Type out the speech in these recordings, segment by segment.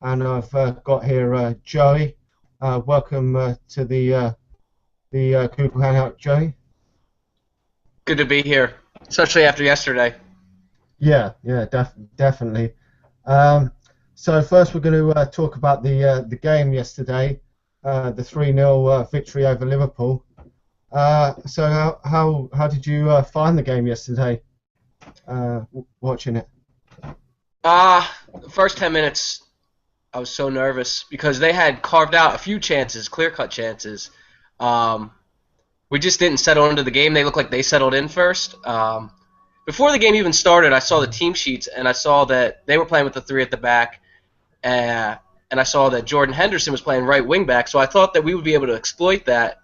and I've got here Joey. Welcome to the Google Hangout, Joey. Good to be here, especially after yesterday. Yeah, definitely. Um, so first, we're going to talk about the game yesterday, the 3-0 victory over Liverpool. So how did you find the game yesterday? Watching it. First 10 minutes, I was so nervous because they had carved out a few chances, clear-cut chances. Um, we just didn't settle into the game. They looked like they settled in first. Before the game even started, I saw the team sheets and I saw that they were playing with the three at the back, and I saw that Jordan Henderson was playing right wing back. So I thought that we would be able to exploit that,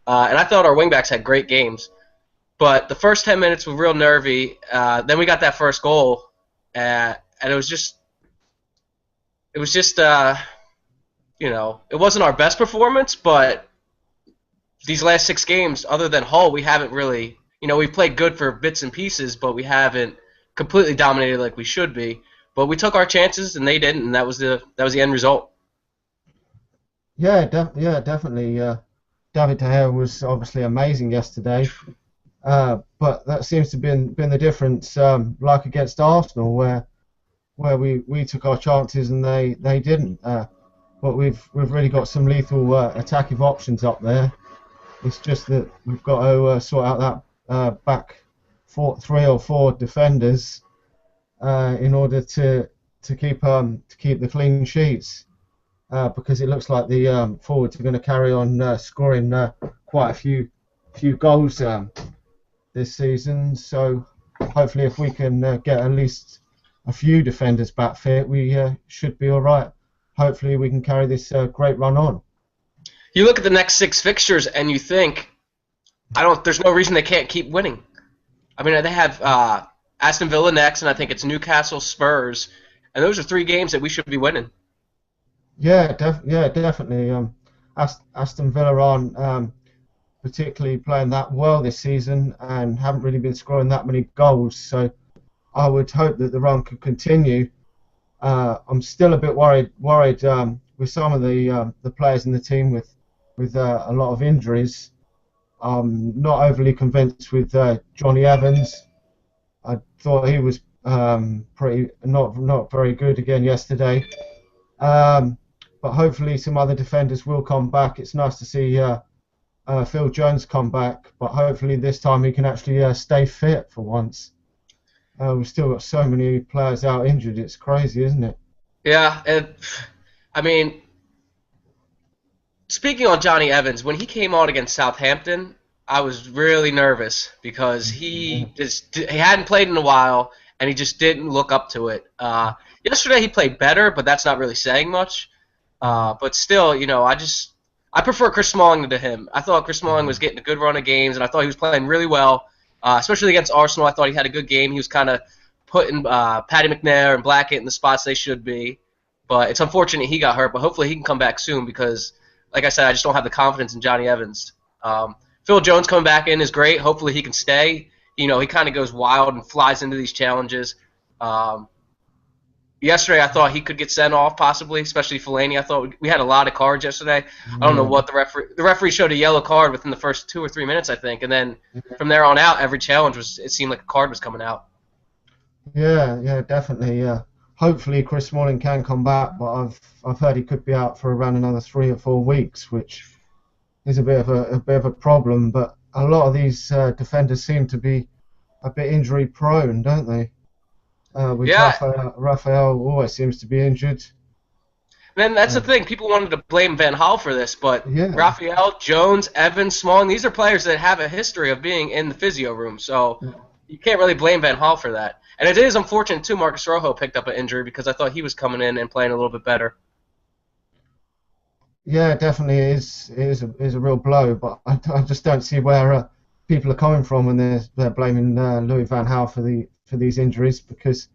and I thought our wing backs had great games. But the first 10 minutes were real nervy. Then we got that first goal, and it was just, it wasn't our best performance, but these last 6 games, other than Hull, we haven't really, we've played good for bits and pieces, but we haven't completely dominated like we should be. But we took our chances, and they didn't, and that was the end result. Yeah, definitely. David De Gea was obviously amazing yesterday. But that seems to been the difference, like against Arsenal, where we took our chances and they didn't. But we've really got some lethal attacking options up there. It's just that we've got to sort out that back 3 or 4 defenders in order to keep the clean sheets. Because it looks like the forwards are going to carry on scoring quite a few goals this season. So hopefully, if we can get at least a few defenders back fit, we should be all right. Hopefully, we can carry this great run on. You look at the next 6 fixtures, and you think, there's no reason they can't keep winning. I mean, they have Aston Villa next, and I think it's Newcastle, Spurs, and those are 3 games that we should be winning. Yeah, definitely. Aston Villa aren't particularly playing that well this season and haven't really been scoring that many goals. So I would hope that the run could continue. I'm still a bit worried with some of the players in the team with a lot of injuries. I'm not overly convinced with Johnny Evans. I thought he was pretty not very good again yesterday. But hopefully some other defenders will come back. It's nice to see Phil Jones come back, but hopefully this time he can actually stay fit for once. We've still got so many players out injured. It's crazy, isn't it? Yeah, and I mean, speaking on Johnny Evans, when he came on against Southampton, I was really nervous because he hadn't played in a while and he just didn't look up to it. Yesterday he played better, but that's not really saying much. But still, I prefer Chris Smalling to him. I thought Chris Smalling was getting a good run of games, and I thought he was playing really well, especially against Arsenal. I thought he had a good game. He was kind of putting Paddy McNair and Blackett in the spots they should be. But it's unfortunate he got hurt, but hopefully he can come back soon because, like I said, I just don't have the confidence in Johnny Evans. Phil Jones coming back in is great. Hopefully he can stay. He kind of goes wild and flies into these challenges. Yesterday, I thought he could get sent off, possibly, especially Fellaini. I thought we had a lot of cards yesterday. I don't know what the referee showed a yellow card within the first 2 or 3 minutes, I think, and then from there on out, every challenge it seemed like a card was coming out. Yeah, definitely. Yeah. Hopefully Chris Smalling can come back, but I've heard he could be out for around another 3 or 4 weeks, which is a bit of a problem. But a lot of these defenders seem to be a bit injury prone, don't they? With Yeah, Raphael always seems to be injured. then that's the Uh, thing. People wanted to blame Van Gaal for this, but yeah, Raphael, Jones, Evans, Smalling, these are players that have a history of being in the physio room, so you can't really blame Van Gaal for that. And it is unfortunate, too, Marcus Rojo picked up an injury because I thought he was coming in and playing a little bit better. yeah, definitely is a real blow. But I just don't see where people are coming from when they're blaming Louis van Gaal for these injuries because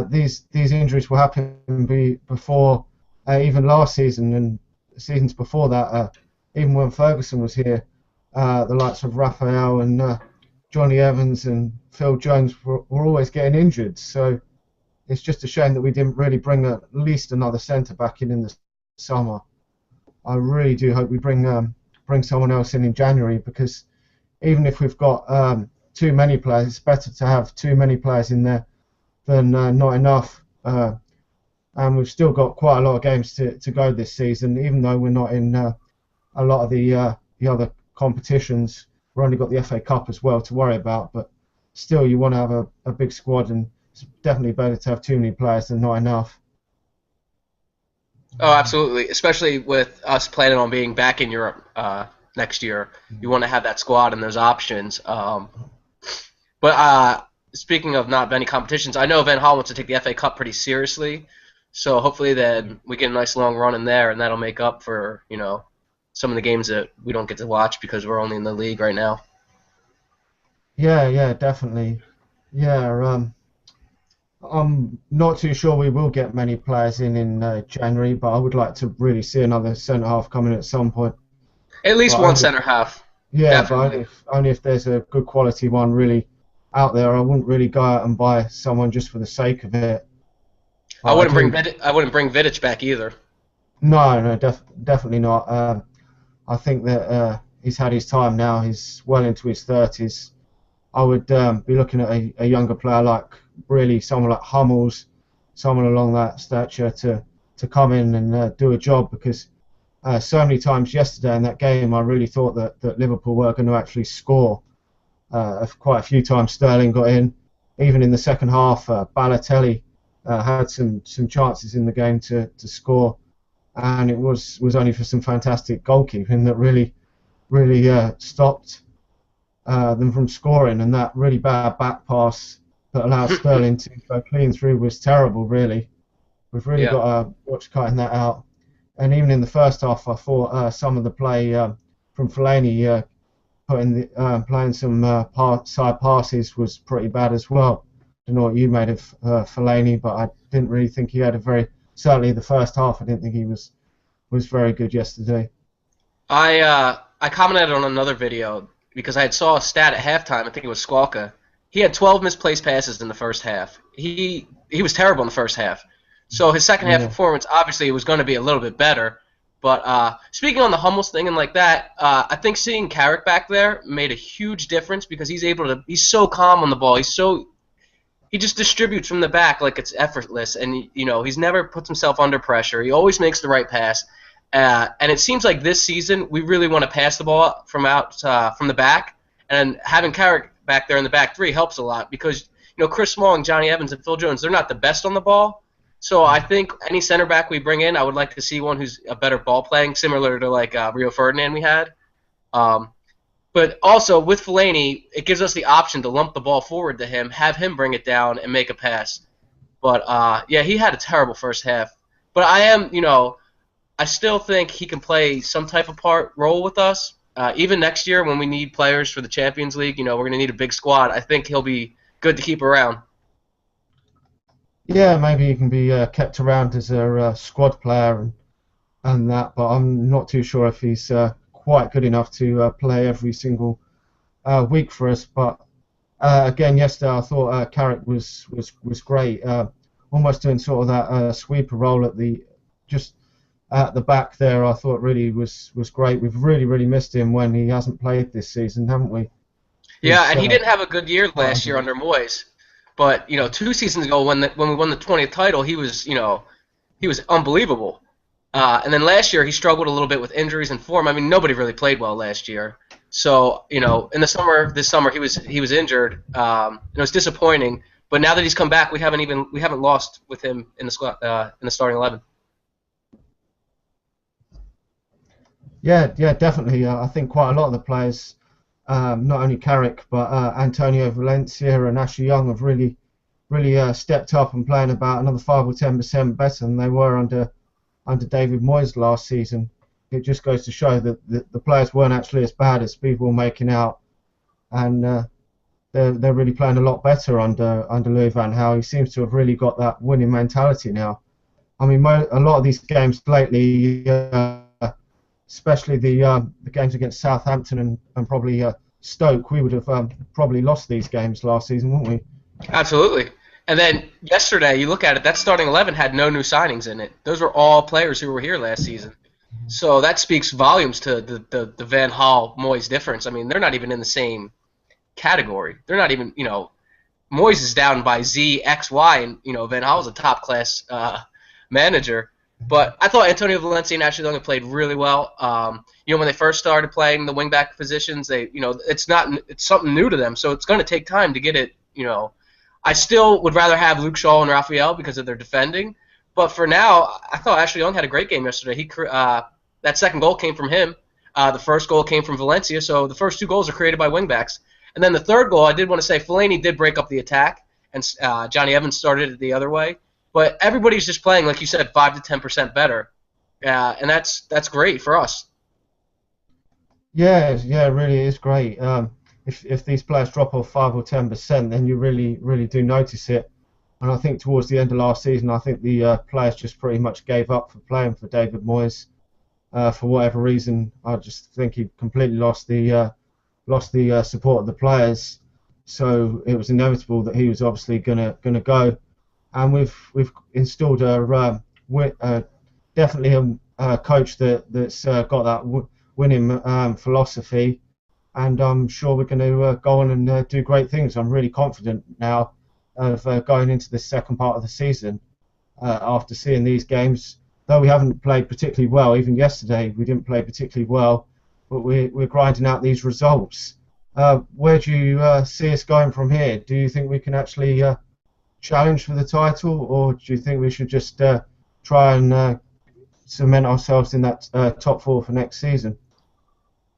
these injuries were happening before even last season and seasons before that. Even when Ferguson was here, the likes of Raphael and Johnny Evans and Phil Jones were always getting injured. So it's just a shame that we didn't really bring at least another centre back in the summer. I really do hope we bring someone else in January, because even if we've got too many players, it's better to have too many players in there than not enough. And we've still got quite a lot of games to go this season, even though we're not in a lot of the other competitions. We've only got the FA Cup as well to worry about, but still you want to have a big squad, and it's definitely better to have too many players than not enough. Oh, absolutely. Especially with us planning on being back in Europe next year, you want to have that squad and those options. But speaking of not many competitions, I know Van Gaal wants to take the FA Cup pretty seriously, so hopefully then we get a nice long run in there, and that'll make up for some of the games that we don't get to watch because we're only in the league right now. Yeah, definitely. Yeah, I'm not too sure we will get many players in January, but I would like to really see another centre half coming at some point. At least But one only, center half. yeah, but Definitely. only if there's a good quality one really out there. I wouldn't really go out and buy someone just for the sake of it. I But I wouldn't bring do. Vidic back either. No, definitely not. I think that he's had his time now. He's well into his 30s. I would be looking at a younger player, like really someone like Hummels, someone along that stature to come in and do a job, because so many times yesterday in that game I really thought that Liverpool were going to actually score. Quite a few times Sterling got in. Even in the second half, Balotelli had some chances in the game to score, and it was only for some fantastic goalkeeping that really stopped them from scoring, and that really bad back pass that allowed Sterling to go clean through was terrible, really. We've really Yeah. got to watch cutting that out. And even in the first half, I thought some of the play from Fellaini playing some side passes was pretty bad as well. I don't know what you made of Fellaini, but I didn't really think he had certainly the first half, I didn't think he was very good yesterday. I commented on another video because I had saw a stat at halftime. I think it was Squawka. He had 12 misplaced passes in the first half. He was terrible in the first half. So his second half Yeah. performance, obviously, it was going to be a little bit better. But speaking on the Hummels thing and like that, I think seeing Carrick back there made a huge difference because he's so calm on the ball. He just distributes from the back like it's effortless, and he's never puts himself under pressure. He always makes the right pass. And it seems like this season we really want to pass the ball from the back, and having Carrick back there in the back three helps a lot because Chris Smalling, Johnny Evans, and Phil Jones, they're not the best on the ball. So I think any center back we bring in, I would like to see one who's a better ball playing, similar to like Rio Ferdinand we had. Um, but also with Fellaini, it gives us the option to lump the ball forward to him, have him bring it down and make a pass. But yeah, he had a terrible first half. But I still think he can play some type of role with us. Even next year when we need players for the Champions League, we're going to need a big squad. I think he'll be good to keep around. Yeah, maybe he can be kept around as a squad player and that, but I'm not too sure if he's quite good enough to play every single week for us. But again, yesterday I thought Carrick was great, almost doing sort of that sweeper role just at the back there. I thought really was great. We've really missed him when he hasn't played this season, haven't we? Yeah, He's and he didn't have a good year quite last year under Moyes. But 2 seasons ago when we won the 20th title, he was unbelievable. And then last year he struggled a little bit with injuries and form. I mean, nobody really played well last year. So in this summer he was injured. It was disappointing. But now that he's come back, we haven't lost with him in the squad in the starting 11. Yeah, definitely. I think quite a lot of the players, not only Carrick but Antonio Valencia and Ashley Young, have really stepped up and playing about another 5 or 10% better than they were under David Moyes last season. It just goes to show that the players weren't actually as bad as people were making out, and they're really playing a lot better under Louis van Gaal. He seems to have really got that winning mentality now. I mean, a lot of these games lately, especially the games against Southampton and probably Stoke, we would have probably lost these games last season, wouldn't we? Absolutely. And then yesterday, you look at it, that starting 11 had no new signings in it. Those were all players who were here last season. So that speaks volumes to the Van Hal Moyes difference. I mean, they're not even in the same category. They're not even, Moyes is down by Z, X, Y, and, Van Hal's a top class manager. But I thought Antonio Valencia and Ashley Young played really well. When they first started playing the wingback positions, it's something new to them, so it's going to take time to get it. I still would rather have Luke Shaw and Raphael because of their defending. But for now, I thought Ashley Young had a great game yesterday. That second goal came from him. The first goal came from Valencia. So the first two goals are created by wingbacks. And then the third goal, I did want to say, Fellaini did break up the attack, and Johnny Evans started it the other way. But everybody's just playing, like you said, 5 to 10% better, and that's great for us. Yeah, yeah, it really is great. If these players drop off 5 or 10%, then you really do notice it. And I think towards the end of last season, I think the players just pretty much gave up for playing for David Moyes for whatever reason. I just think he completely lost the support of the players. So it was inevitable that he was obviously gonna go. And we've installed definitely a coach that's got that winning philosophy, and I'm sure we're going to go on and do great things. I'm really confident now of going into the second part of the season after seeing these games. Though we haven't played particularly well, even yesterday we didn't play particularly well, but we're grinding out these results. Where do you see us going from here? Do you think we can actually challenge for the title, or do you think we should just try and cement ourselves in that top four for next season?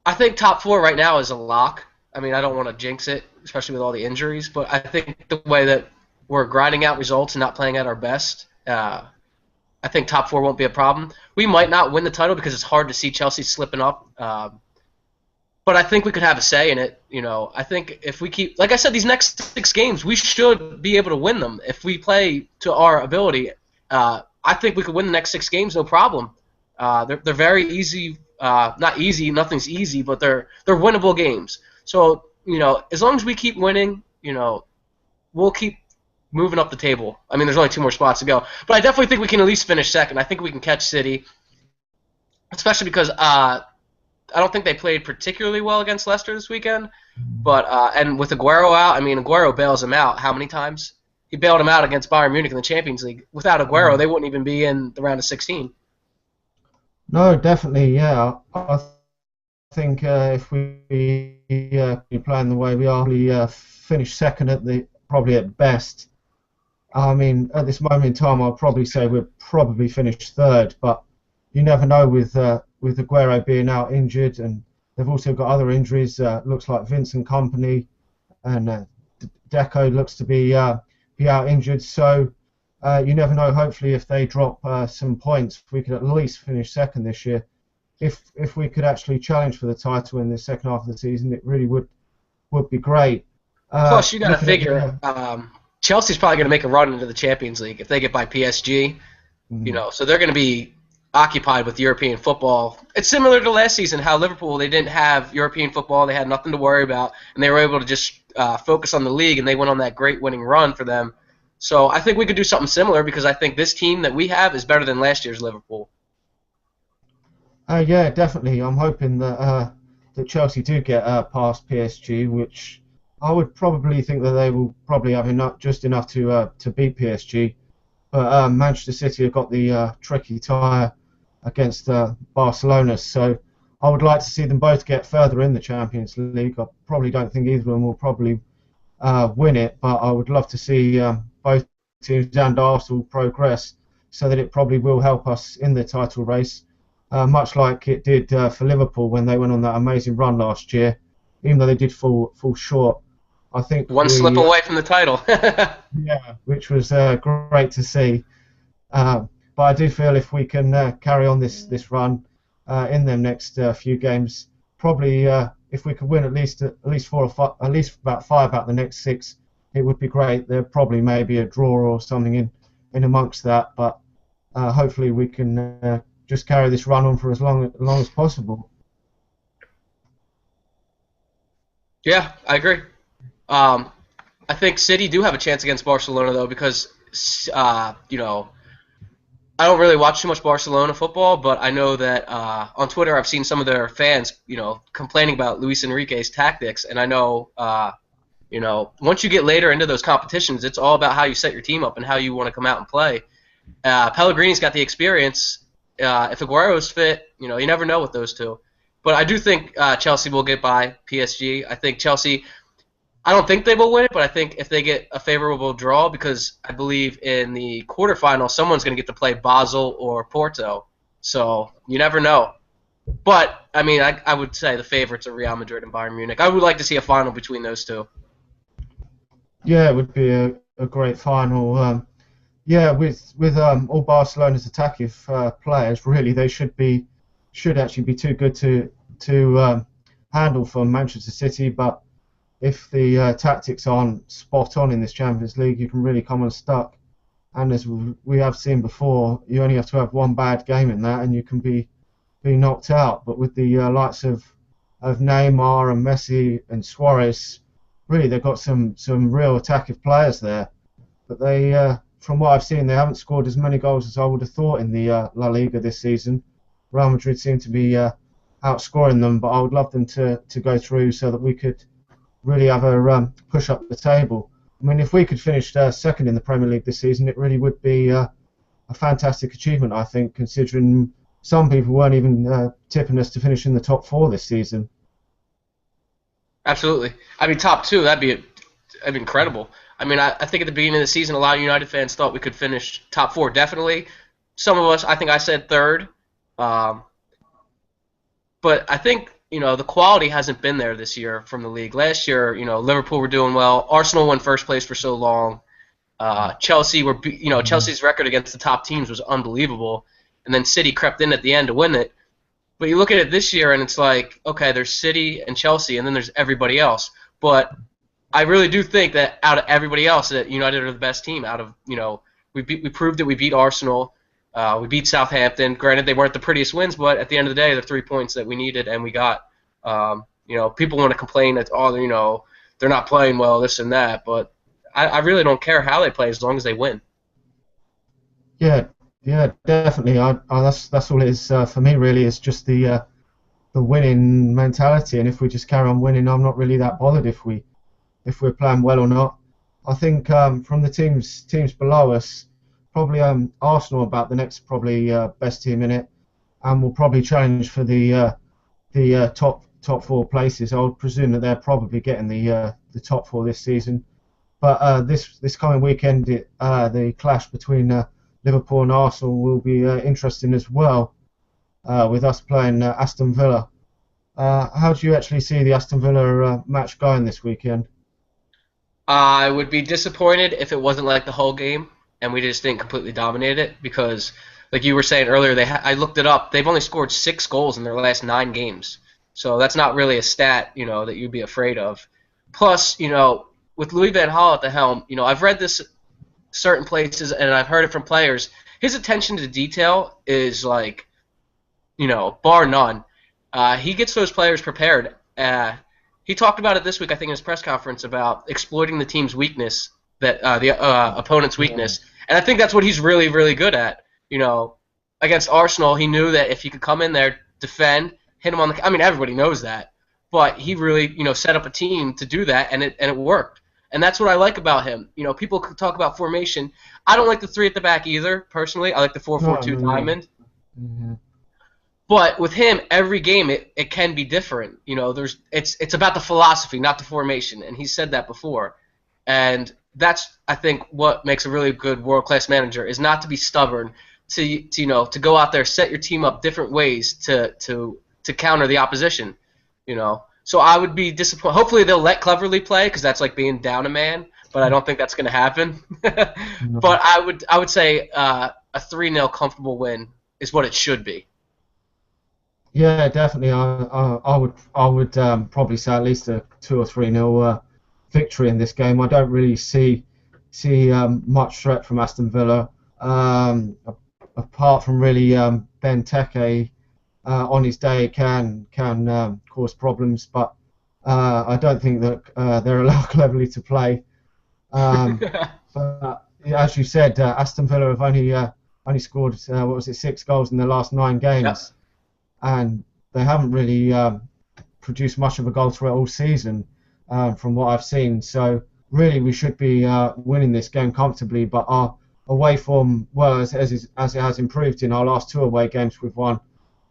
I think top four right now is a lock. I mean, I don't want to jinx it, especially with all the injuries, but I think the way that we're grinding out results and not playing at our best, I think top four won't be a problem. We might not win the title because it's hard to see Chelsea slipping up, but I think we could have a say in it. I think if we keep, like I said, these next 6 games, we should be able to win them if we play to our ability. I think we could win the next 6 games, no problem. They're very easy. Not easy. Nothing's easy, but they're winnable games. So as long as we keep winning, we'll keep moving up the table. I mean, there's only 2 more spots to go, but I definitely think we can at least finish second. I think we can catch City, especially because I don't think they played particularly well against Leicester this weekend. But and with Aguero out, I mean, Aguero bails him out how many times? He bailed him out against Bayern Munich in the Champions League. Without Aguero, they wouldn't even be in the round of 16. No, definitely, yeah. I think if we keep playing the way we are, we finish second probably at best. I mean, at this moment in time, I'll probably say we'll probably finish third, but you never know with Aguero being out injured, and they've also got other injuries. Looks like Vincent Kompany and Deco looks to be out injured. So you never know. Hopefully, if they drop some points, we could at least finish second this year. If we could actually challenge for the title in the second half of the season, it really would be great. Plus, you got to figure Chelsea's probably going to make a run into the Champions League if they get by PSG. So they're going to be occupied with European football. It's similar to last season, how Liverpool, they didn't have European football, they had nothing to worry about, and they were able to just focus on the league, and they went on that great winning run for them. So I think we could do something similar because I think this team that we have is better than last year's Liverpool. Yeah, definitely. I'm hoping that Chelsea do get past PSG, which I would probably think that they will probably have just enough to beat PSG. But Manchester City have got the tricky tie against Barcelona, so I would like to see them both get further in the Champions League. I probably don't think either of them will probably win it, but I would love to see both teams and Arsenal progress, so that it probably will help us in the title race, much like it did for Liverpool when they went on that amazing run last year, even though they did fall short. I think one slip away from the title. Yeah, which was great to see. But I do feel if we can carry on this run in the next few games, probably if we could win at least 4 or 5, at least about 5 out of the next 6, it would be great. There probably may be a draw or something in amongst that, but hopefully we can just carry this run on for as long as possible. Yeah, I agree. I think City do have a chance against Barcelona though because I don't really watch too much Barcelona football, but I know that on Twitter I've seen some of their fans, complaining about Luis Enrique's tactics, and I know, once you get later into those competitions, it's all about how you set your team up and how you want to come out and play. Pellegrini's got the experience. If Aguero's fit, you never know with those two. But I do think Chelsea will get by PSG. I think Chelsea. I don't think they will win it, but I think if they get a favorable draw, because I believe in the quarterfinal, someone's going to get to play Basel or Porto. So you never know. But, I mean, I would say the favorites are Real Madrid and Bayern Munich. I would like to see a final between those two. Yeah, it would be a great final. Yeah, with all Barcelona's attacking players, really they should actually be too good to handle for Manchester City. But if the tactics aren't spot on in this Champions League, you can really come unstuck. And as we have seen before, you only have to have one bad game in that, and you can be knocked out. But with the likes of Neymar and Messi and Suarez, really they've got some real attacking players there. But they, from what I've seen, they haven't scored as many goals as I would have thought in the La Liga this season. Real Madrid seem to be outscoring them, but I would love them to go through so that we could really have a push up the table. I mean, if we could finish second in the Premier League this season, it really would be a fantastic achievement, I think, considering some people weren't even tipping us to finish in the top four this season. Absolutely. I mean, top two, that'd be incredible. I mean, I think at the beginning of the season, a lot of United fans thought we could finish top four, definitely. Some of us, I think I said third. But I think, the quality hasn't been there this year from the league. Last year, Liverpool were doing well. Arsenal won first place for so long. Chelsea Chelsea's record against the top teams was unbelievable. And then City crept in at the end to win it. But you look at it this year, and it's like, okay, there's City and Chelsea, and then there's everybody else. But I really do think that out of everybody else, that United are the best team. Out of we proved that we beat Arsenal, we beat Southampton. Granted, they weren't the prettiest wins, but at the end of the day, the 3 points that we needed and we got. People want to complain that they're not playing well, this and that, but I really don't care how they play as long as they win. Yeah, definitely. That's all it is for me. Really, it's just the winning mentality, and if we just carry on winning, I'm not really that bothered if we're playing well or not. I think from the teams below us, probably Arsenal about the next probably best team in it, and will probably challenge for the top four places. I would presume that they're probably getting the top four this season. But this coming weekend, the clash between Liverpool and Arsenal will be interesting as well, with us playing Aston Villa. How do you actually see the Aston Villa match going this weekend? I would be disappointed if it wasn't like the whole game and we just didn't completely dominate it because, like you were saying earlier, I looked it up. They've only scored 6 goals in their last 9 games. So that's not really a stat, that you'd be afraid of. Plus, with Louis van Gaal at the helm, I've read this certain places and I've heard it from players. His attention to detail is like, bar none. He gets those players prepared. He talked about it this week, I think, in his press conference about exploiting the team's weakness, the opponent's weakness. And I think that's what he's really, really good at. Against Arsenal, he knew that if he could come in there, defend, hit him on the. I mean, everybody knows that, but he really, set up a team to do that, and it worked. And that's what I like about him. People could talk about formation. I don't like the 3 at the back either, personally. I like the 4-4-2 diamond. Mm-hmm. But with him, every game it can be different. It's about the philosophy, not the formation, and he said that before. And that's, I think, what makes a really good world-class manager is not to be stubborn, to go out there, set your team up different ways to counter the opposition. So I would be disappointed. Hopefully they'll let Cleverly play because that's like being down a man, but I don't think that's going to happen. No. But I would say a 3-0 comfortable win is what it should be. Yeah, definitely. I would probably say at least a 2 or 3-0 victory in this game. I don't really see much threat from Aston Villa, apart from really Benteke on his day can cause problems, but I don't think that they're allowed Cleverly to play. Um, but yeah, as you said, Aston Villa have only scored what was it, 6 goals in the last 9 games, Yep. and they haven't really produced much of a goal threat all season, from what I've seen. So really, we should be winning this game comfortably. But our away form, well, as it has improved in our last 2 away games, we've won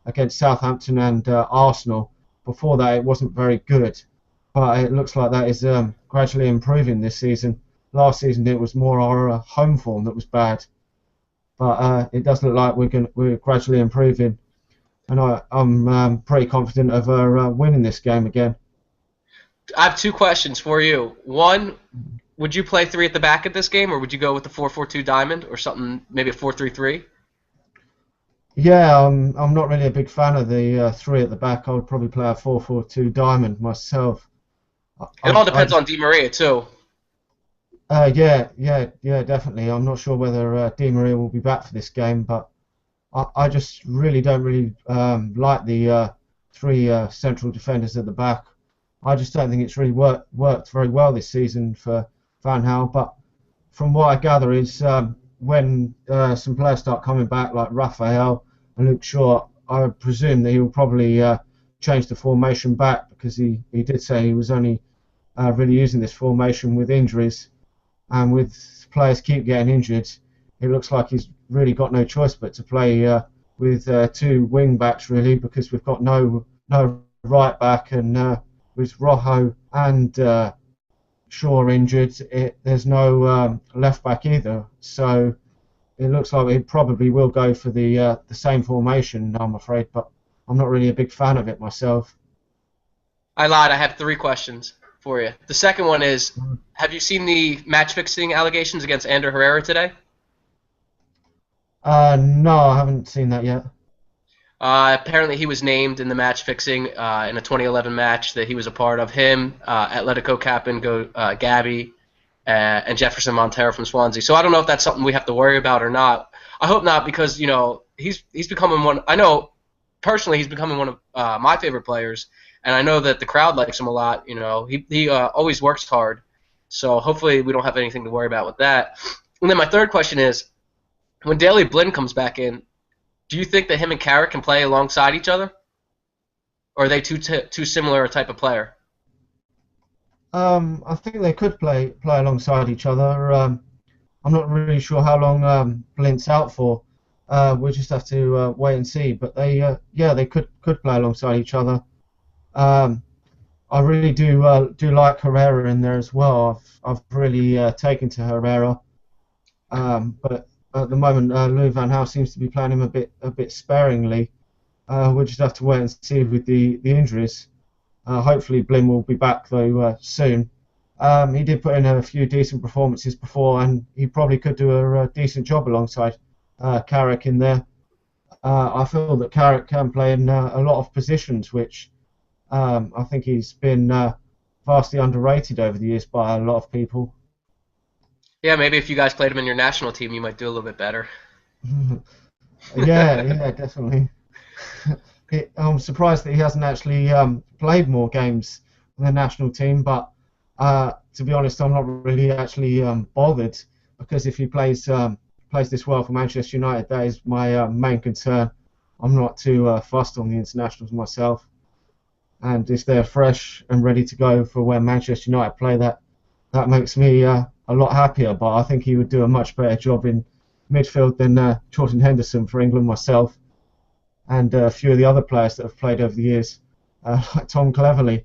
against Southampton and Arsenal. Before that, it wasn't very good, but it looks like that is gradually improving this season. Last season, it was more our home form that was bad, but it does look like we're gradually improving, and I'm pretty confident of winning this game again. I have two questions for you. One, would you play three at the back at this game, or would you go with the 4-4-2 diamond or something, maybe a 4-3-3? Yeah, I'm not really a big fan of the three at the back. I would probably play a 4-4-2 diamond myself. It all I depends just on Di Maria too. yeah, definitely. I'm not sure whether Di Maria will be back for this game, but I just really don't really like the three central defenders at the back. I just don't think it's really worked very well this season for Van Gaal. But from what I gather is when some players start coming back, like Raphael and Luke Shaw, I presume that he'll probably change the formation back, because he did say he was only really using this formation with injuries, and with players keep getting injured, it looks like he's really got no choice but to play with two wing backs, really, because we've got no right back, and with Rojo and Shaw injured, there's no left back either. So it looks like he probably will go for the same formation, I'm afraid, but I'm not really a big fan of it myself. I lied. I have three questions for you. The second one is, have you seen the match fixing allegations against Ander Herrera today? No, I haven't seen that yet. Apparently, he was named in the match fixing in a 2011 match that he was a part of. Him, Atletico captain Gabby, and Jefferson Montero from Swansea. So I don't know if that's something we have to worry about or not. I hope not, because he's becoming one. I know personally he's becoming one of my favorite players, and I know that the crowd likes him a lot. He always works hard. So hopefully we don't have anything to worry about with that. And then my third question is, when Daley Blind comes back in, do you think that him and Carrick can play alongside each other? Or are they too similar a type of player? I think they could play alongside each other. I'm not really sure how long Blint's out for. We'll just have to wait and see. But they could play alongside each other. Um, I really do like Herrera in there as well. I've really taken to Herrera. But at the moment, Louis van Gaal seems to be playing him a bit sparingly. We'll just have to wait and see with the injuries. Hopefully, Blin will be back though soon. He did put in a few decent performances before, and he probably could do a decent job alongside Carrick in there. I feel that Carrick can play in a lot of positions, which I think he's been vastly underrated over the years by a lot of people. Yeah, maybe if you guys played him in your national team, you might do a little bit better. Yeah, definitely. I'm surprised that he hasn't actually played more games in the national team, but to be honest, I'm not really actually bothered, because if he plays this well for Manchester United, that is my main concern. I'm not too fussed on the internationals myself, and if they're fresh and ready to go for when Manchester United play, that makes me a lot happier. But I think he would do a much better job in midfield than Jordan Henderson for England myself, and a few of the other players that have played over the years, like Tom Cleverley.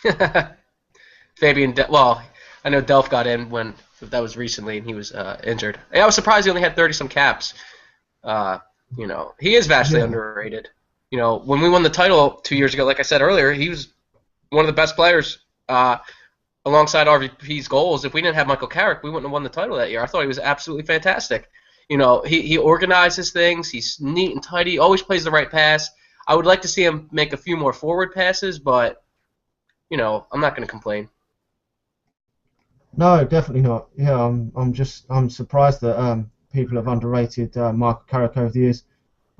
Well, I know Delph got in when that was recently, and he was injured. I was surprised he only had 30 some caps. He is vastly Yeah. underrated. When we won the title 2 years ago, like I said earlier, he was one of the best players alongside RVP's goals. If we didn't have Michael Carrick, we wouldn't have won the title that year. I thought he was absolutely fantastic. He organizes things. He's neat and tidy. Always plays the right pass. I would like to see him make a few more forward passes, but I'm not going to complain. No, definitely not. Yeah, I'm surprised that people have underrated Michael Carrick over the years.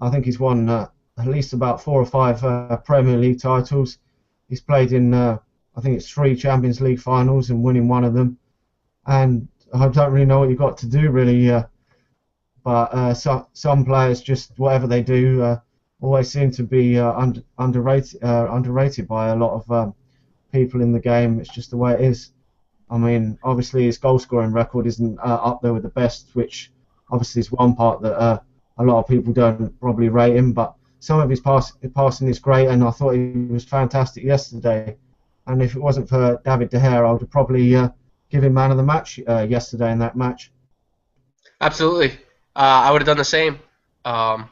I think he's won at least about 4 or 5 Premier League titles. He's played in I think it's 3 Champions League finals and winning one of them. and I don't really know what you've got to do really. But some players, just whatever they do, always seem to be underrated by a lot of people in the game. It's just the way it is. I mean, obviously his goal scoring record isn't up there with the best, which obviously is one part that a lot of people don't probably rate him. But some of his passing is great, and I thought he was fantastic yesterday. And if it wasn't for David De Gea, I would have probably give him man of the match yesterday in that match. Absolutely. I would have done the same. Um,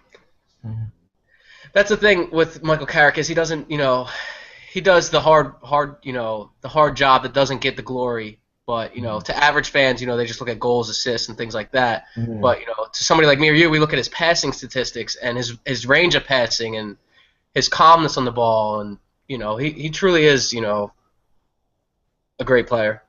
that's the thing with Michael Carrick is he doesn't, he does the the hard job that doesn't get the glory. But to average fans, they just look at goals, assists, and things like that. Yeah. But to somebody like me or you, we look at his passing statistics and his range of passing and his calmness on the ball, and he truly is a great player.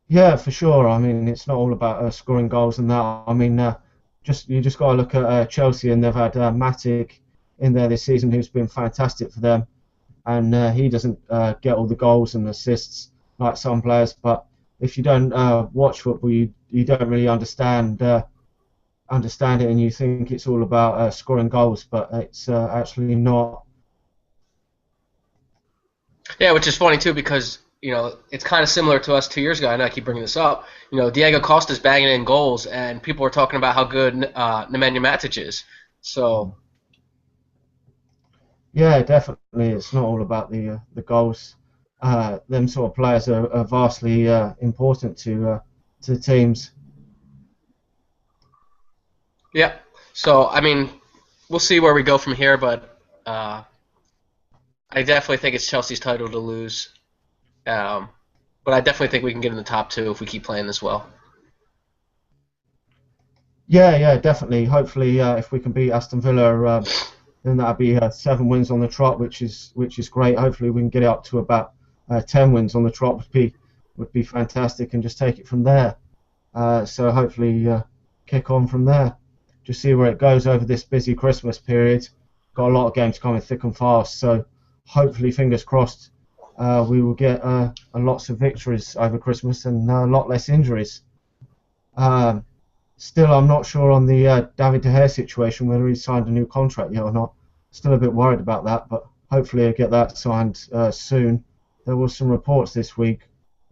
Yeah, for sure. I mean, it's not all about scoring goals and that. I mean, you just got to look at Chelsea, and they've had Matic in there this season, who's been fantastic for them, and he doesn't get all the goals and assists like some players. But if you don't watch football, you don't really understand it, and you think it's all about scoring goals, but it's actually not. Yeah, which is funny too because it's kind of similar to us 2 years ago. I know I keep bringing this up. Diego Costa's banging in goals, and people are talking about how good Nemanja Matic is. So Yeah, definitely. It's not all about the goals. Them sort of players are vastly important to teams. yeah. So I mean, we'll see where we go from here, but I definitely think it's Chelsea's title to lose. Um, but I definitely think we can get in the top two if we keep playing this well. Yeah, yeah, definitely. Hopefully, if we can beat Aston Villa, then that'll be 7 wins on the trot, which is great. Hopefully, we can get it up to about 10 wins on the trot would be fantastic, and just take it from there. So hopefully, kick on from there. Just see where it goes over this busy Christmas period. Got a lot of games coming thick and fast, so hopefully, fingers crossed, we will get lots of victories over Christmas and a lot less injuries. Um, Still, I'm not sure on the David De Gea situation, whether he's signed a new contract yet or not. Still a bit worried about that, but hopefully I'll get that signed soon. There was some reports this week,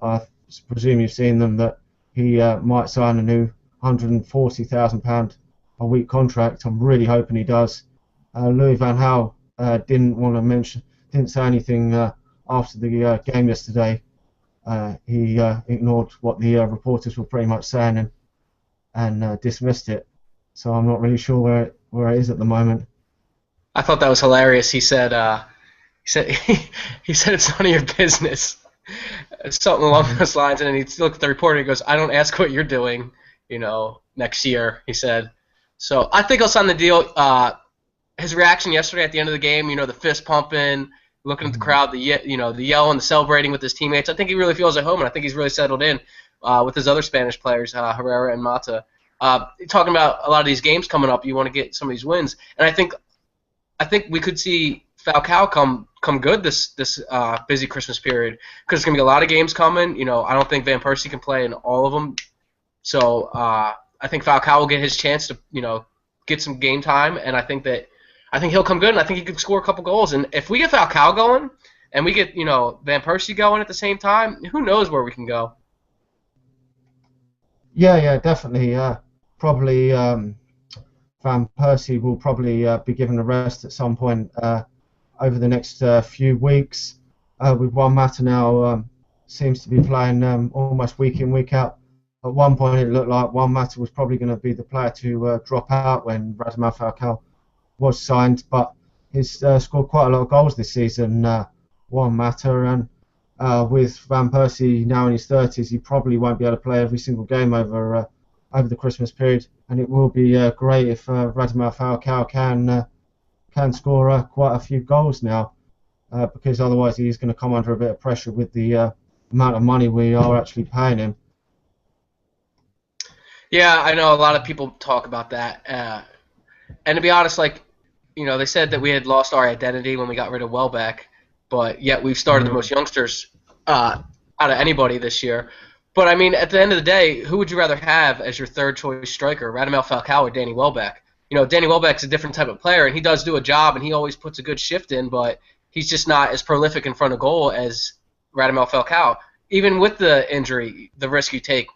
I presume you've seen them, that he might sign a new £140,000 a week contract. I'm really hoping he does. Louis van Gaal didn't say anything after the game yesterday. He ignored what the reporters were pretty much saying, and dismissed it. So I'm not really sure where it is at the moment. I thought that was hilarious. He said he said it's none of your business, something along those lines. And then he looked at the reporter. And he goes, "I don't ask what you're doing, next year." He said. So I think he'll sign the deal. His reaction yesterday at the end of the game, the fist pumping, looking at the crowd, the yelling, the celebrating with his teammates. I think he really feels at home, and I think he's really settled in with his other Spanish players, Herrera and Mata. Talking about a lot of these games coming up, you want to get some of these wins, and I think we could see Falcao come good this busy Christmas period because there's gonna be a lot of games coming. I don't think Van Persie can play in all of them, so I think Falcao will get his chance to get some game time, and I think he'll come good, and I think he could score a couple goals. And if we get Falcao going, and we get Van Persie going at the same time, who knows where we can go? Yeah, yeah, definitely. Probably Van Persie will probably be given a rest at some point over the next few weeks. With Juan Mata now seems to be playing almost week in, week out. At one point, it looked like Juan Mata was probably going to be the player to drop out when Radamel Falcao was signed, but he's scored quite a lot of goals this season, Juan Mata, and with Van Persie now in his 30s, he probably won't be able to play every single game over the Christmas period, and it will be great if Radamel Falcao can score quite a few goals now, because otherwise he's going to come under a bit of pressure with the amount of money we are actually paying him. Yeah, I know a lot of people talk about that, and to be honest, they said that we had lost our identity when we got rid of Welbeck, but yet we've started the most youngsters out of anybody this year. But I mean, at the end of the day, who would you rather have as your third choice striker, Radamel Falcao or Danny Welbeck? Danny Welbeck's a different type of player, and he does do a job, and he always puts a good shift in, but he's just not as prolific in front of goal as Radamel Falcao. Even with the injury, the risk you take,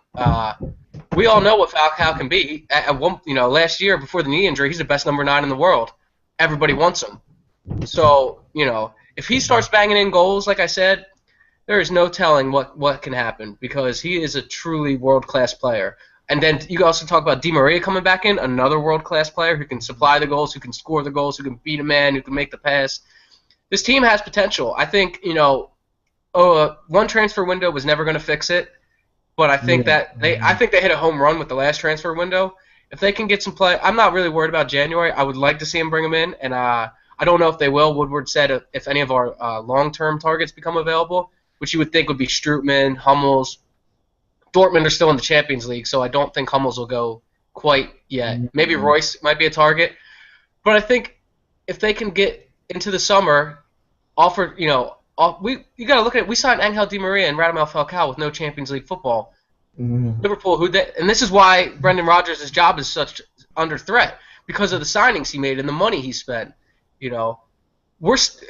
we all know what Falcao can be. At one, last year before the knee injury, he's the best number 9 in the world. Everybody wants him. So, if he starts banging in goals, like I said, there is no telling what can happen because he is a truly world-class player. And then you also talk about Di Maria coming back in, another world-class player who can supply the goals, who can score the goals, who can beat a man, who can make the pass. This team has potential. I think, one transfer window was never going to fix it, but I think I think they hit a home run with the last transfer window. If they can get some play, I'm not really worried about January. I would like to see them bring him in, and I don't know if they will. Woodward said if any of our long-term targets become available, which you would think would be Strootman, Hummels. Dortmund are still in the Champions League, so I don't think Hummels will go quite yet. Maybe Royce might be a target. But I think if they can get into the summer, you got to look at it. We signed Angel Di Maria and Radamel Falcao with no Champions League football. Liverpool, and this is why Brendan Rodgers' job is such under threat because of the signings he made and the money he spent.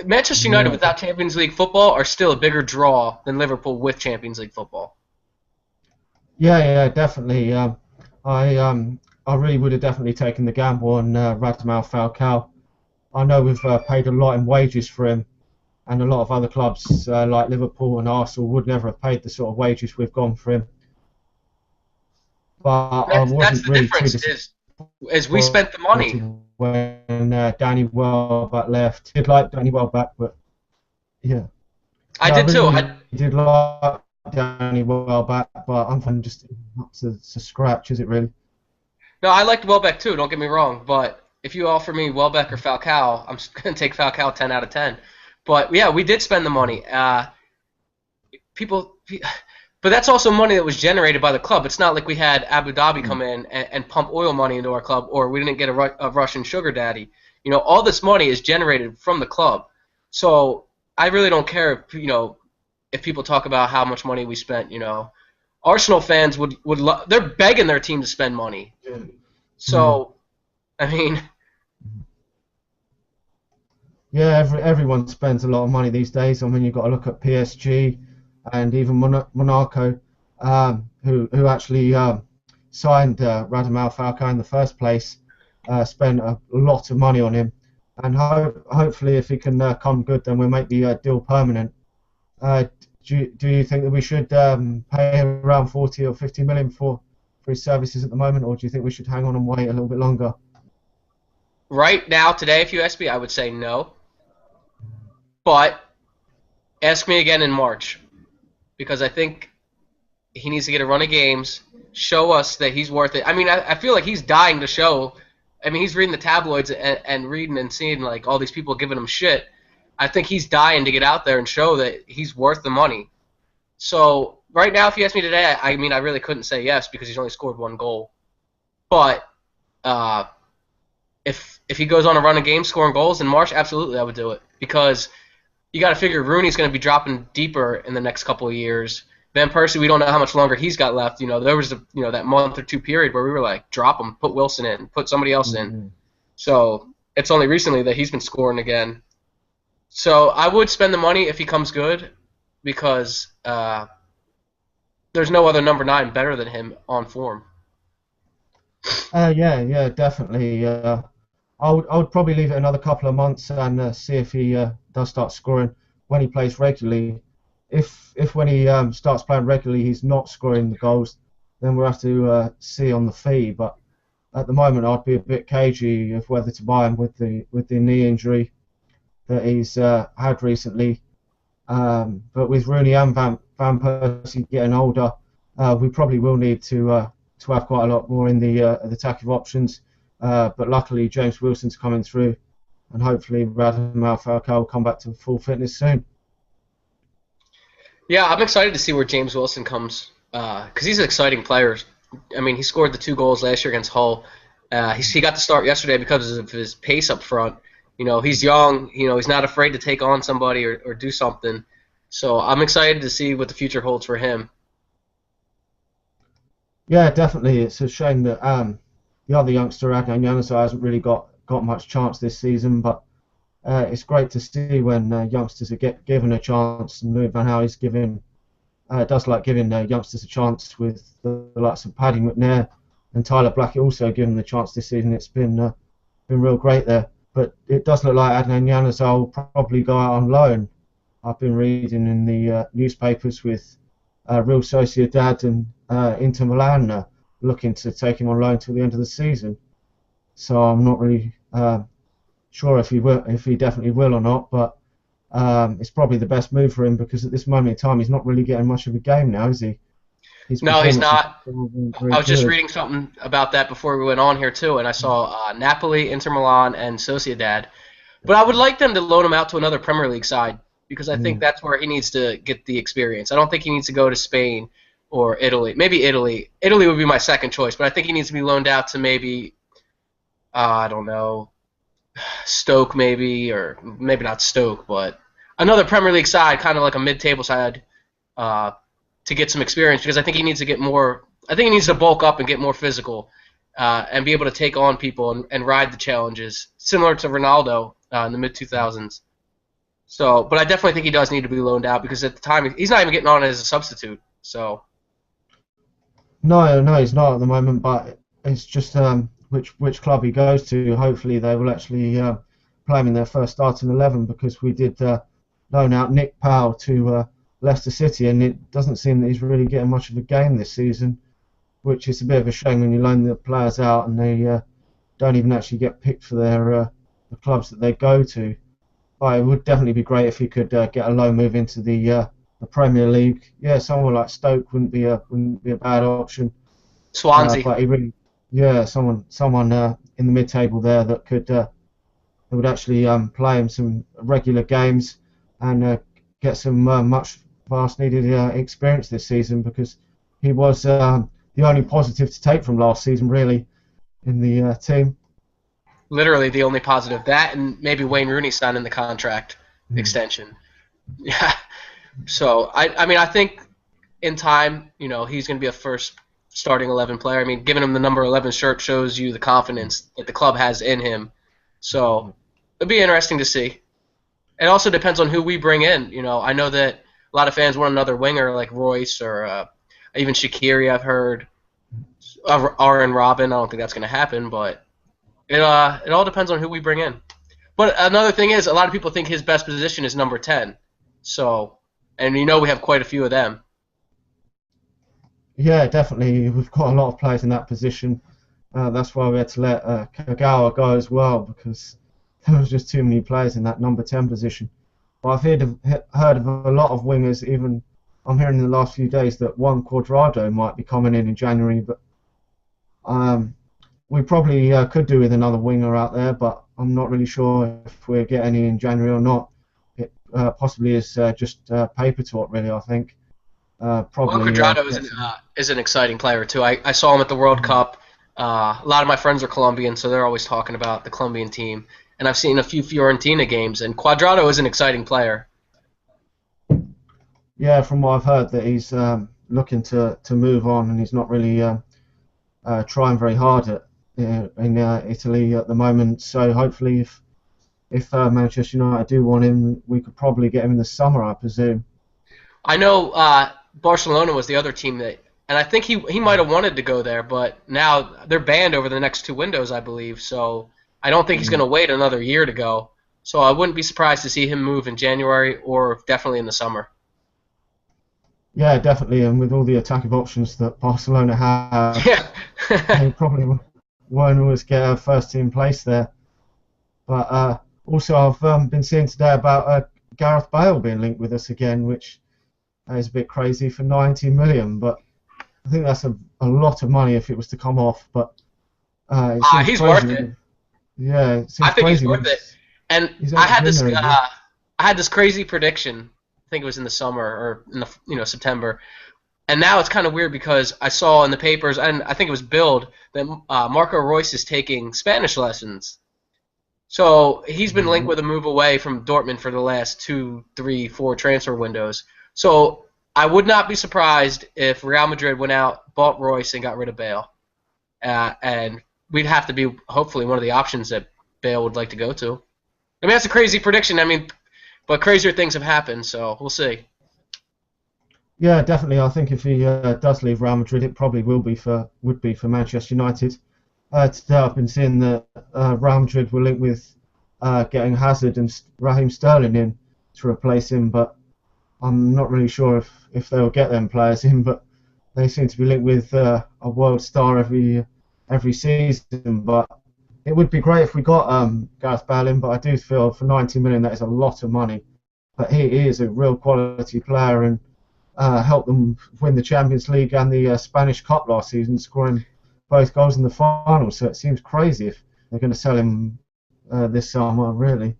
Manchester United without Champions League football are still a bigger draw than Liverpool with Champions League football. Yeah, definitely. I really would have definitely taken the gamble on Radamel Falcao. I know we've paid a lot in wages for him, and a lot of other clubs like Liverpool and Arsenal would never have paid the sort of wages we've gone for him. But I wasn't that's the really difference is we spent the money. When Danny Welbeck left. I did like Danny Welbeck, but yeah. I did too. I did like Danny Welbeck, but I'm just not to scratch, is it really? No, I liked Welbeck too, don't get me wrong, but if you offer me Welbeck or Falcao, I'm going to take Falcao 10 out of 10. But yeah, we did spend the money. But that's also money that was generated by the club. It's not like we had Abu Dhabi come in and pump oil money into our club, or we didn't get a Russian sugar daddy. All this money is generated from the club. So I really don't care if people talk about how much money we spent. Arsenal fans would they're begging their team to spend money. So, I mean. Yeah, everyone spends a lot of money these days. I mean, you've got to look at PSG. And even Monaco, who actually signed Radamel Falcao in the first place, spent a lot of money on him. And hopefully, if he can come good, then we'll make the deal permanent. Do you think that we should pay around 40 or 50 million for his services at the moment, or do you think we should hang on and wait a little bit longer? Right now, today, if you ask me, I would say no. But ask me again in March. Because I think he needs to get a run of games, show us that he's worth it. I mean, I feel like he's dying to show. I mean, he's reading the tabloids and reading and seeing like all these people giving him shit. I think he's dying to get out there and show that he's worth the money. So right now, if you ask me today, I mean, I really couldn't say yes because he's only scored 1 goal. But if he goes on a run of games scoring goals in March, absolutely I would do it because you got to figure Rooney's going to be dropping deeper in the next couple of years. Van Persie, we don't know how much longer he's got left. There was that month or 2 period where we were like, drop him, put Wilson in, put somebody else in. So it's only recently that he's been scoring again. So I would spend the money if he comes good because there's no other number 9 better than him on form. Yeah, definitely. I would probably leave it another couple of months and see if he does start scoring when he plays regularly. If when he starts playing regularly he's not scoring the goals, then we'll have to see on the fee. But at the moment I'd be a bit cagey of whether to buy him with the knee injury that he's had recently. But with Rooney and Van Persie getting older, we probably will need to have quite a lot more in the attacking options. But luckily James Wilson's coming through, and hopefully Radamel Falcao will come back to full fitness soon. Yeah, I'm excited to see where James Wilson comes because he's an exciting player. I mean, he scored the 2 goals last year against Hull. He got to start yesterday because of his pace up front. He's young. He's not afraid to take on somebody or do something. So I'm excited to see what the future holds for him. Yeah, definitely. It's a shame that the other youngster, Adnan Januzaj, hasn't really got much chance this season. But it's great to see when youngsters are given a chance, and Louis van Gaal's does like giving youngsters a chance with the likes of Paddy McNair and Tyler Blackett also given the chance this season. It's been real great there. But it does look like Adnan Januzaj will probably go out on loan. I've been reading in the newspapers with Real Sociedad and Inter Milan looking to take him on loan till the end of the season. So I'm not really sure if he definitely will or not. But it's probably the best move for him because at this moment in time he's not really getting much of a game now, is he? His No, he's performances not. aren't I very was just good. reading something about that before we went on here too, and I saw Napoli, Inter Milan, and Sociedad. But I would like them to loan him out to another Premier League side because I think Mm. that's where he needs to get the experience. I don't think he needs to go to Spain or Italy. Maybe Italy. Italy would be my second choice, but I think he needs to be loaned out to maybe I don't know, Stoke maybe, or maybe not Stoke, but another Premier League side, kind of like a mid-table side, uh, to get some experience because I think he needs to get more. I think he needs to bulk up and get more physical, and be able to take on people and ride the challenges, similar to Ronaldo in the mid 2000s. So, but I definitely think he does need to be loaned out because at the time he's not even getting on as a substitute. So, No, no, he's not at the moment. But it's just which club he goes to. Hopefully, they will actually play him in their first starting 11 because we did loan out Nick Powell to Leicester City, and it doesn't seem that he's really getting much of a game this season, which is a bit of a shame when you loan the players out and they don't even actually get picked for the clubs that they go to. But it would definitely be great if he could get a loan move into the Premier League. Yeah, someone like Stoke wouldn't be a bad option. Swansea. But he really, yeah, someone in the mid-table there that would actually play him some regular games and get some much vast needed experience this season because he was the only positive to take from last season really in the team. Literally the only positive. That and maybe Wayne Rooney signing the contract Mm. extension. Yeah. So I mean I think in time, he's going to be a first starting 11 player. I mean, giving him the number 11 shirt shows you the confidence that the club has in him. So it'll be interesting to see. It also depends on who we bring in. I know that a lot of fans want another winger like Royce or even Shaqiri. I've heard Aaron Robin. I don't think that's going to happen, but it all depends on who we bring in. But another thing is, a lot of people think his best position is number 10. So, and we have quite a few of them. Yeah, definitely. We've got a lot of players in that position. That's why we had to let Kagawa go as well because there was just too many players in that number 10 position. But I've heard of a lot of wingers. Even I'm hearing in the last few days that Juan Cuadrado might be coming in January. But um, we probably could do with another winger out there. But I'm not really sure if we'll get any in January or not. It possibly is just paper talk, really. I think Juan probably Cuadrado get some. is an exciting player too. I saw him at the World Cup. A lot of my friends are Colombian, so they're always talking about the Colombian team. And I've seen a few Fiorentina games, and Cuadrado is an exciting player. Yeah, from what I've heard, that he's looking to move on, and he's not really trying very hard in Italy at the moment. So hopefully, if Manchester United do want him, we could probably get him in the summer, I presume. I know Barcelona was the other team and I think he might have wanted to go there, but now they're banned over the next two windows, I believe. So I don't think he's going Mm. to wait another year to go. So I wouldn't be surprised to see him move in January or definitely in the summer. Yeah, definitely, and with all the attacking options that Barcelona have, Yeah. they probably won't always get a first team place there. But also, I've been seeing today about Gareth Bale being linked with us again, which is a bit crazy for 90 million, but I think that's a lot of money if it was to come off. But it seems He's crazy. worth it. Yeah, it I seems think he's crazy when worth it. And he's I 80 had this million, isn't he? I had this crazy prediction. I think it was in the summer or in the September. And now it's kind of weird because I saw in the papers and I think it was Build that Marco Royce is taking Spanish lessons. So he's been linked Mhm. with a move away from Dortmund for the last 2, 3, 4 transfer windows. So I would not be surprised if Real Madrid went out, bought Royce, and got rid of Bale. And we'd have to be hopefully one of the options that Bale would like to go to. I mean, that's a crazy prediction. I mean, but crazier things have happened, so we'll see. Yeah, definitely. I think if he does leave Real Madrid, it probably would be for Manchester United. Today I've been seeing that Real Madrid were linked with getting Hazard and Raheem Sterling in to replace him, but I'm not really sure if they'll get them players in. But they seem to be linked with a world star every season. But it would be great if we got Gareth Bale in. But I do feel for 90 million that is a lot of money. But he is a real quality player and helped them win the Champions League and the Spanish Cup last season, scoring both goals in the final. So it seems crazy if they're going to sell him this summer, really.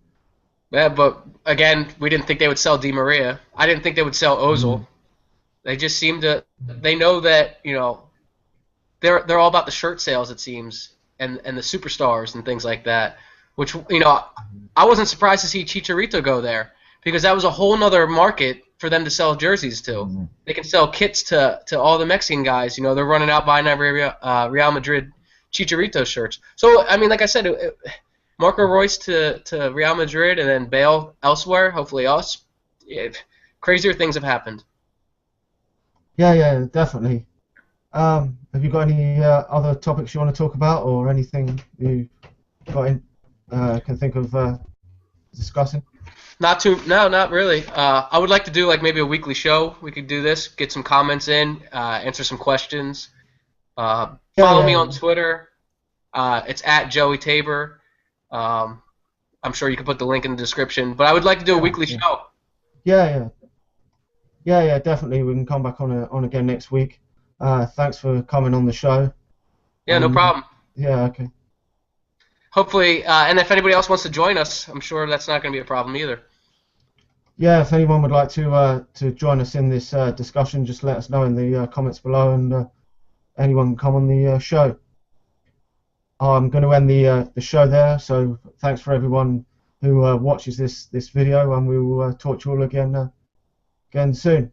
Yeah, but again, we didn't think they would sell Di Maria. I didn't think they would sell Ozil. They just seem to. They know that they're all about the shirt sales, it seems, and the superstars and things like that. Which I wasn't surprised to see Chicharito go there because that was a whole nother market for them to sell jerseys to. They can sell kits to all the Mexican guys. They're running out buying every Real Madrid Chicharito shirts. So I mean, like I said, Marco Royce to Real Madrid and then Bale elsewhere. Hopefully us. Crazier things have happened. Yeah, definitely. Have you got any other topics you want to talk about, or anything you can think of discussing? No, not really. I would like to do like maybe a weekly show. We could do this, get some comments in, answer some questions. Follow me on Twitter. It's at Joey Tabor. I'm sure you can put the link in the description. But I would like to do a weekly show. Yeah, definitely. We can come back on again next week. Thanks for coming on the show. Yeah, no problem. Yeah, okay. Hopefully, and if anybody else wants to join us, I'm sure that's not going to be a problem either. Yeah, if anyone would like to join us in this discussion, just let us know in the comments below, and anyone can come on the show. I'm going to end the show there. So thanks for everyone who watches this video, and we will talk to you all again soon.